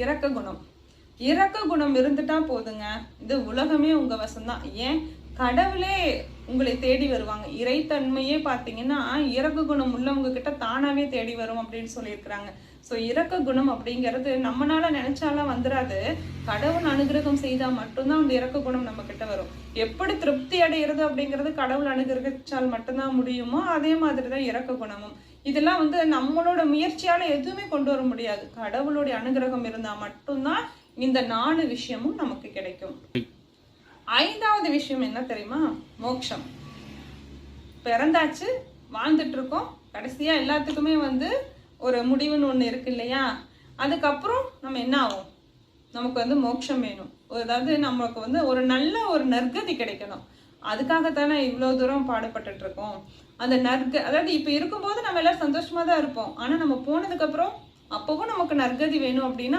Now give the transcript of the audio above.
இரக்க குணம். இரக்க குணம் இருந்துட்டா போதுங்க, இது உலகமே உங்க வசம்தான். ஏன், கடவுளே உங்களை தேடி வருவாங்க. இறைத்தன்மையே பார்த்தீங்கன்னா இரக்க குணம் உள்ளவங்க கிட்ட தானாவே தேடி வரும் அப்படின்னு சொல்லியிருக்கிறாங்க. ஸோ இரக்க குணம் அப்படிங்கிறது நம்மளால நினைச்சாலாம் வந்துடாது. கடவுள் அனுகிரகம் செய்தா மட்டும்தான் அந்த இரக்க குணம் நம்ம கிட்ட வரும். எப்படி திருப்தி அடைகிறது அப்படிங்கிறது கடவுள் அனுகிரகிச்சால் மட்டும்தான் முடியுமோ, அதே மாதிரிதான் இரக்க குணமும். இதெல்லாம் நம்மளோட முயற்சியால எதுவுமே கொண்டு வர முடியாது. கடவுளுடைய அனுகிரகம் இருந்தா மட்டும்தான் இந்த 4 விஷயமும் நமக்கு கிடைக்கும். 5வது விஷயம் என்ன தெரியுமா? மோட்சம். பிறந்தாச்சு, வாழ்ந்துட்டு இருக்கோம். கடைசியா எல்லாத்துக்குமே ஒரு முடிவுன்னு ஒண்ணு இருக்கு இல்லையா? அதுக்கப்புறம் நம்ம என்ன ஆகும்? நமக்கு மோட்சம் வேணும். அதாவது நமக்கு ஒரு நல்ல ஒரு நற்கதி கிடைக்கணும். அதுக்காகத்தானே இவ்வளவு தூரம் பாடுபட்டு இருக்கோம். அந்த அதாவது இப்ப இருக்கும்போது நம்ம எல்லாரும் சந்தோஷமா தான் இருப்போம். ஆனா நம்ம போனதுக்கு அப்புறம் அப்பவும் நமக்கு நற்கதி வேணும் அப்படின்னா